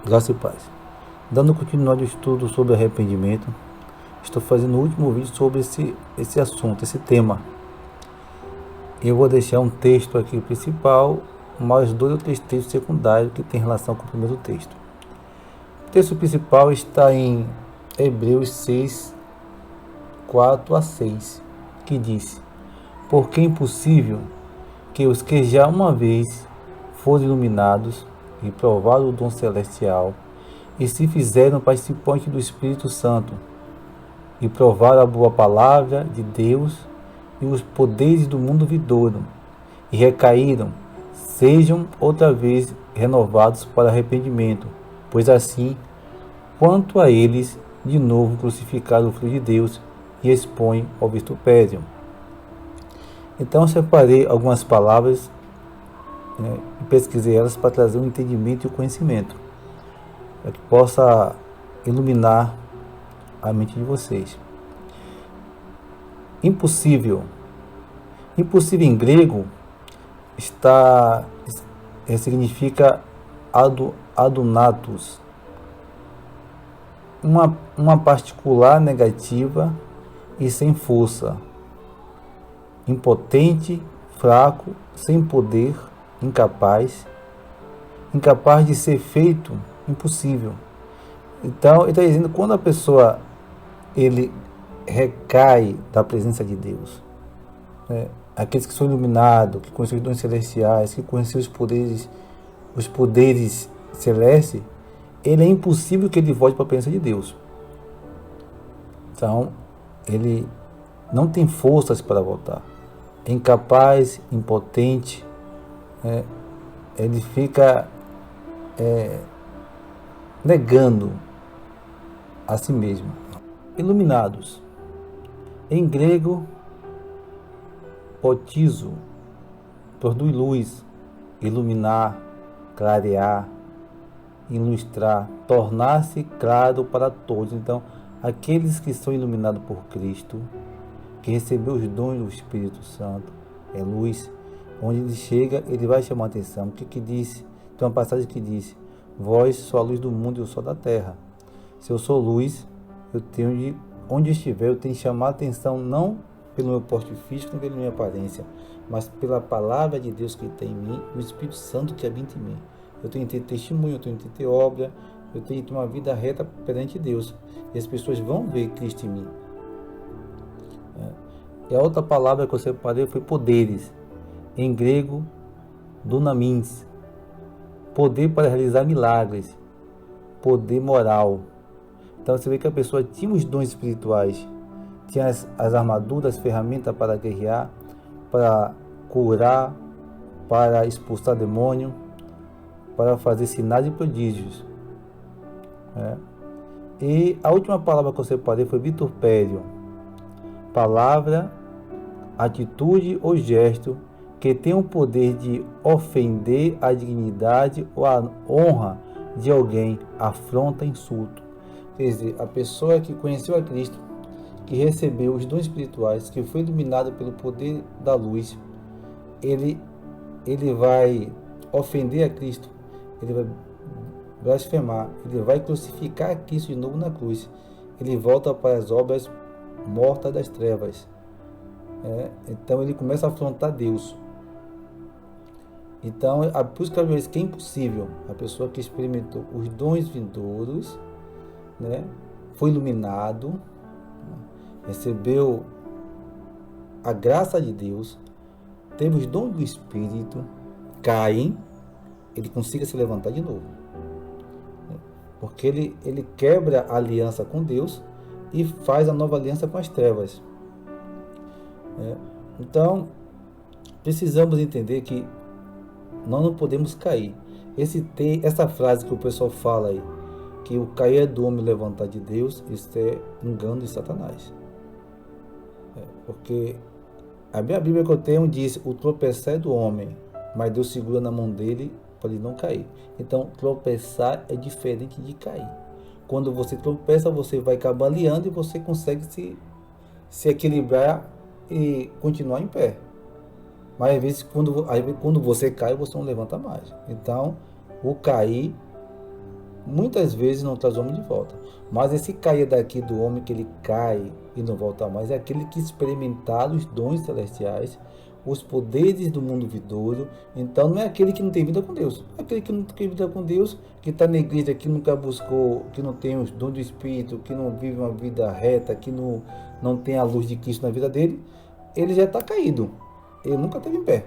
Graça e paz. Dando continuidade ao estudo sobre arrependimento, estou fazendo o último vídeo sobre esse assunto, esse tema. Eu vou deixar um texto aqui principal, mais 2 ou 3 textos secundários que tem relação com o primeiro texto. O texto principal está em Hebreus 6, 4 a 6, que diz: Porque é impossível que os que já uma vez foram iluminados e provaram o dom celestial e se fizeram participantes do Espírito Santo e provaram a boa palavra de Deus e os poderes do mundo vindouro e recaíram, sejam outra vez renovados para arrependimento, pois assim, quanto a eles, de novo crucificaram o Filho de Deus e expõem ao vitupério. Então, separei algumas palavras e pesquisei elas para trazer um entendimento e o conhecimento, para que possa iluminar a mente de vocês. Impossível. Impossível em grego significa adunatus, uma particular negativa e sem força, impotente, fraco, sem poder, incapaz de ser feito, impossível. Então, ele está dizendo que quando a pessoa ele recai da presença de Deus, aqueles que são iluminados, que conhecem os dons celestiais, que conhecem os poderes celestes, ele é impossível que ele volte para a presença de Deus. Então, ele não tem forças para voltar. É incapaz, impotente, ele fica negando a si mesmo. Iluminados. Em grego, potizo, produz luz, iluminar, clarear, ilustrar, tornar-se claro para todos. Então, aqueles que são iluminados por Cristo, que recebeu os dons do Espírito Santo, é luz. Onde ele chega, ele vai chamar a atenção. O que diz? Tem uma passagem que diz: vós sois a luz do mundo e eu sou da terra. Se eu sou luz, eu tenho de, onde estiver, eu tenho de chamar a atenção, não pelo meu porte físico, nem pela minha aparência, mas pela palavra de Deus que tem em mim, o Espírito Santo que habita em mim. Eu tenho que ter testemunho, eu tenho que ter obra, eu tenho que ter uma vida reta perante Deus. E as pessoas vão ver Cristo em mim. E a outra palavra que eu separei foi poderes. Em grego, dunamins. Poder para realizar milagres. Poder moral. Então você vê que a pessoa tinha os dons espirituais. Tinha as armaduras, as ferramentas para guerrear, para curar, para expulsar demônio, para fazer sinais e prodígios. E a última palavra que eu separei foi vitupério. Palavra, atitude ou gesto que tem o poder de ofender a dignidade ou a honra de alguém, afronta, insulto. Quer dizer, a pessoa que conheceu a Cristo, que recebeu os dons espirituais, que foi iluminado pelo poder da luz, ele vai ofender a Cristo, ele vai blasfemar, ele vai crucificar Cristo de novo na cruz, ele volta para as obras mortas das trevas. Então ele começa a afrontar Deus. Então, por isso que eu digo que é impossível. A pessoa que experimentou os dons vindouros, foi iluminado, recebeu a graça de Deus, teve os dons do Espírito, caem, ele consiga se levantar de novo. Porque ele quebra a aliança com Deus e faz a nova aliança com as trevas. Então, precisamos entender que nós não podemos cair. Essa frase que o pessoal fala aí, que o cair é do homem, levantar de Deus, isso é engano de Satanás. Porque a minha Bíblia que eu tenho diz: o tropeçar é do homem, mas Deus segura na mão dele para ele não cair. Então, tropeçar é diferente de cair. Quando você tropeça, você vai cambaleando e você consegue se equilibrar e continuar em pé. Mas às vezes quando você cai, você não levanta mais. Então, o cair muitas vezes não traz o homem de volta. Mas esse cair daqui do homem, que ele cai e não volta mais, é aquele que experimentar os dons celestiais, os poderes do mundo vindouro. Então não é aquele que não tem vida com Deus. É aquele que não tem vida com Deus, que está na igreja, que nunca buscou, que não tem os dons do Espírito, que não vive uma vida reta, que não tem a luz de Cristo na vida dele, ele já está caído. Ele nunca esteve em pé.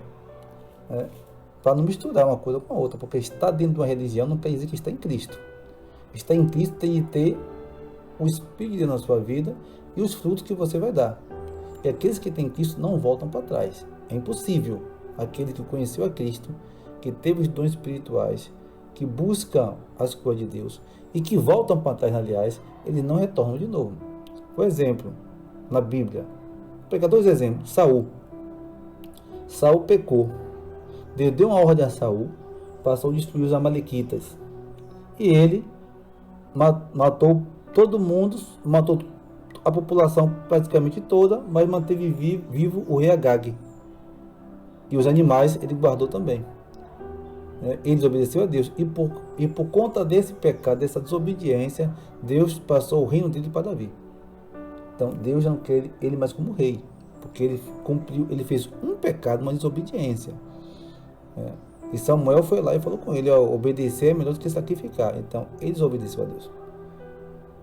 Para não misturar uma coisa com a outra, porque estar dentro de uma religião não quer dizer que está em Cristo. Estar em Cristo tem de ter o Espírito na sua vida e os frutos que você vai dar. E aqueles que têm Cristo não voltam para trás. É impossível. Aquele que conheceu a Cristo, que teve os dons espirituais, que buscam as coisas de Deus e que voltam para trás, aliás, eles não retornam de novo. Por exemplo, na Bíblia, vou pegar dois exemplos. Saul pecou. Deus deu uma ordem a Saul, passou a destruir os amalequitas. E ele matou todo mundo, matou a população praticamente toda, mas manteve vivo o rei Agag. E os animais ele guardou também. Ele desobedeceu a Deus. E por conta desse pecado, dessa desobediência, Deus passou o reino dele para Davi. Então Deus não quer ele mais como rei, porque ele fez um pecado, uma desobediência. E Samuel foi lá e falou com ele: obedecer é melhor do que sacrificar. Então ele desobedeceu a Deus.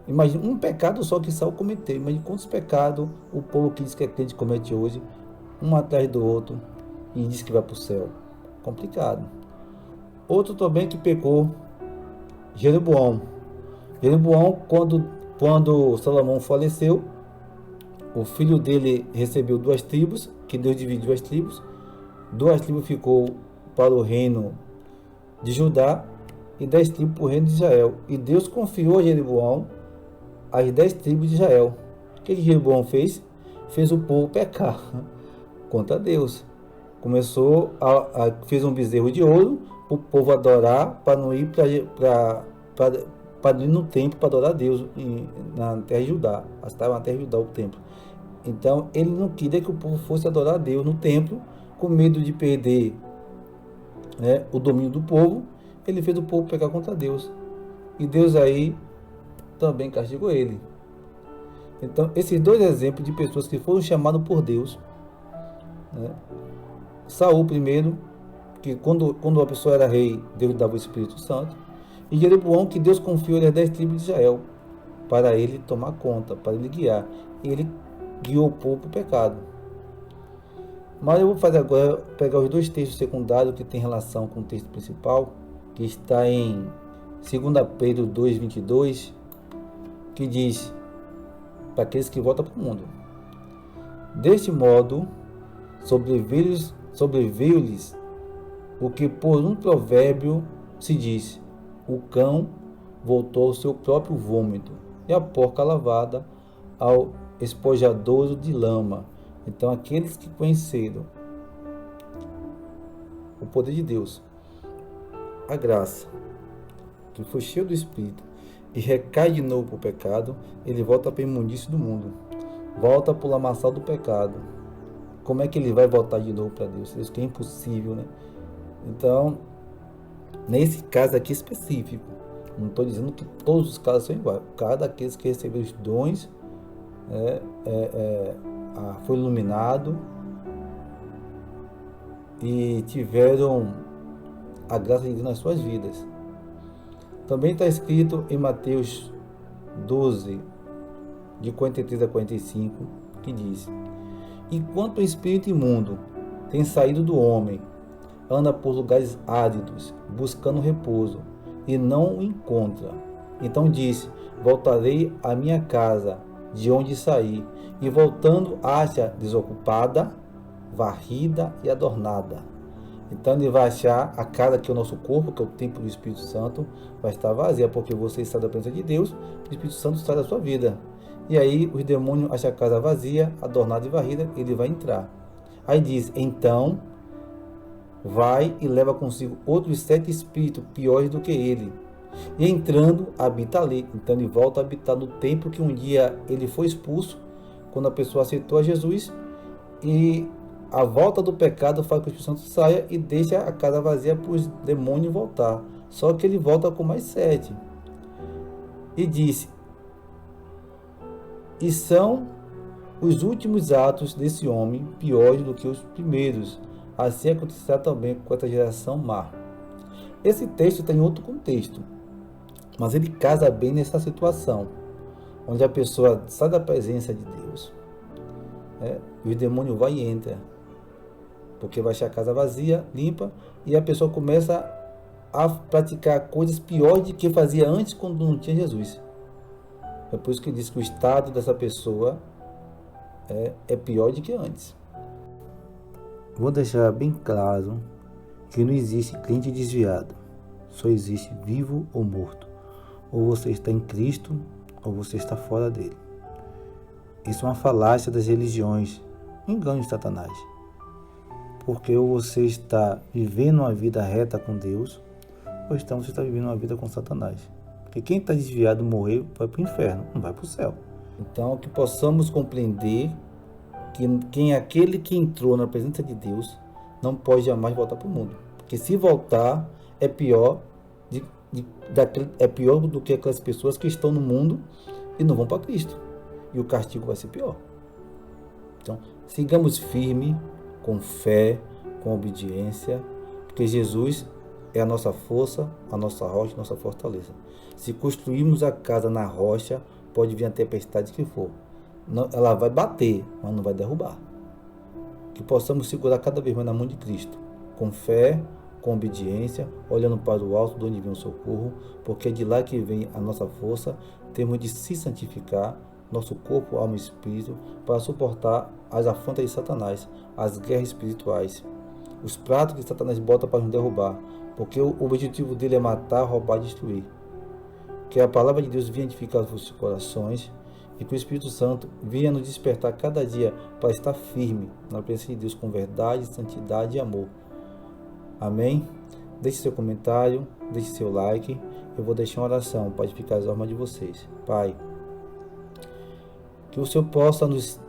Imagina um pecado só que Saul cometeu. Imagina quantos pecados o povo que diz que é crente comete hoje, um atrás do outro, e diz que vai para o céu. Complicado. Outro também que pecou, Jeroboão. Jeroboão, quando Salomão faleceu, o filho dele recebeu 2 tribos, que Deus dividiu as tribos. 2 tribos ficou para o reino de Judá e 10 tribos para o reino de Israel. E Deus confiou a Jeroboão as 10 tribos de Israel. O que Jeroboão fez? Fez o povo pecar contra Deus. Fez um bezerro de ouro para o povo adorar, para não ir para ir no templo para adorar a Deus na terra de Judá. Estava na terra de Judá o templo. Então ele não queria que o povo fosse adorar a Deus no templo, com medo de perder o domínio do povo. Ele fez o povo pecar contra Deus. E Deus aí também castigou ele. Então, esses 2 exemplos de pessoas que foram chamadas por Deus. Saul primeiro, que quando a pessoa era rei, Deus dava o Espírito Santo. E Jeroboão, que Deus confiou as 10 tribos de Israel, para ele tomar conta, para ele guiar. E ele guiou o povo para o pecado. Mas eu vou fazer agora, pegar os 2 textos secundários que tem relação com o texto principal, que está em 2 Pedro 2:22, que diz, para aqueles que voltam para o mundo: deste modo sobreveio-lhes o que por um provérbio se diz: o cão voltou ao seu próprio vômito, e a porca lavada ao espojadouro de lama. Então aqueles que conheceram o poder de Deus, a graça, que foi cheio do Espírito, e recai de novo para o pecado, ele volta para a imundície do mundo, volta para o lamaçal do pecado. Como é que ele vai voltar de novo para Deus? Isso que é impossível, né? Então, nesse caso aqui específico, não estou dizendo que todos os casos são iguais. Cada daqueles que receberam os dons foi iluminado e tiveram a graça de Deus nas suas vidas. Também está escrito em Mateus 12, de 43 a 45, que diz: enquanto o espírito imundo tem saído do homem, anda por lugares áridos, buscando repouso, e não o encontra. Então disse: voltarei à minha casa, de onde saí, e voltando acha desocupada, varrida e adornada. Então ele vai achar a casa, que é o nosso corpo, que é o templo do Espírito Santo, vai estar vazia, porque você está da presença de Deus, o Espírito Santo está da sua vida. E aí os demônios acham a casa vazia, adornada e varrida, ele vai entrar. Aí diz: então vai e leva consigo outros 7 espíritos piores do que ele, e entrando habita ali. Então ele volta a habitar no templo que um dia ele foi expulso, quando a pessoa aceitou a Jesus. E a volta do pecado faz com que o Espírito Santo saia e deixa a casa vazia para os demônios voltar. Só que ele volta com mais 7. E disse: e são os últimos atos desse homem piores do que os primeiros. Assim acontecerá também com esta geração má. Esse texto tem outro contexto, mas ele casa bem nessa situação, onde a pessoa sai da presença de Deus, né? E o demônio vai e entra, porque vai achar a casa vazia, limpa, e a pessoa começa a praticar coisas piores do que fazia antes quando não tinha Jesus. É por isso que diz que o estado dessa pessoa é pior do que antes. Vou deixar bem claro que não existe crente desviado, só existe vivo ou morto. Ou você está em Cristo, ou você está fora dele. Isso é uma falácia das religiões, um engano de Satanás. Porque ou você está vivendo uma vida reta com Deus, ou então você está vivendo uma vida com Satanás. Porque quem está desviado morrer vai para o inferno, não vai para o céu. Então, que possamos compreender que aquele que entrou na presença de Deus não pode jamais voltar para o mundo. Porque se voltar, é pior do que aquelas pessoas que estão no mundo e não vão para Cristo. E o castigo vai ser pior. Então, sigamos firme, com fé, com obediência, porque Jesus é a nossa força, a nossa rocha, a nossa fortaleza. Se construirmos a casa na rocha, pode vir a tempestade que for. Não, ela vai bater, mas não vai derrubar. Que possamos segurar cada vez mais na mão de Cristo, com fé, com obediência, olhando para o alto, de onde vem o socorro, porque é de lá que vem a nossa força. Temos de se santificar, nosso corpo, alma e espírito, para suportar as afrontas de Satanás, as guerras espirituais, os pratos que Satanás bota para nos derrubar, porque o objetivo dele é matar, roubar e destruir. Que a palavra de Deus venha edificar os vossos corações, e que o Espírito Santo venha nos despertar cada dia para estar firme na presença de Deus com verdade, santidade e amor. Amém? Deixe seu comentário, deixe seu like. Eu vou deixar uma oração para edificar as almas de vocês. Pai, que o Senhor possa nos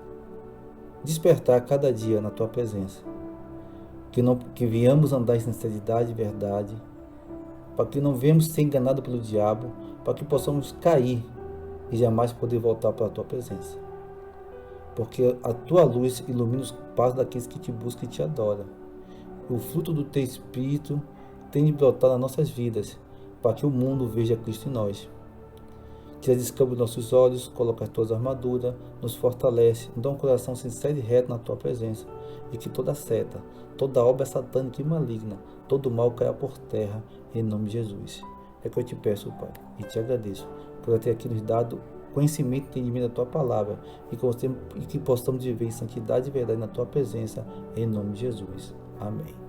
despertar cada dia na Tua presença. Que venhamos andar em sinceridade e verdade, para que não venhamos ser enganados pelo diabo, para que possamos cair e jamais poder voltar para a Tua presença. Porque a Tua luz ilumina os passos daqueles que Te buscam e Te adoram. O fruto do Teu Espírito tem de brotar nas nossas vidas, para que o mundo veja Cristo em nós. Tira as escamas dos nossos olhos, coloca as Tuas armaduras, nos fortalece, nos dá um coração sincero e reto na Tua presença, e que toda seta, toda obra satânica e maligna, todo mal caia por terra, em nome de Jesus. É que eu te peço, Pai, e te agradeço por ter aqui nos dado conhecimento e entendimento da Tua palavra, e que possamos viver em santidade e verdade na Tua presença, em nome de Jesus. Amém.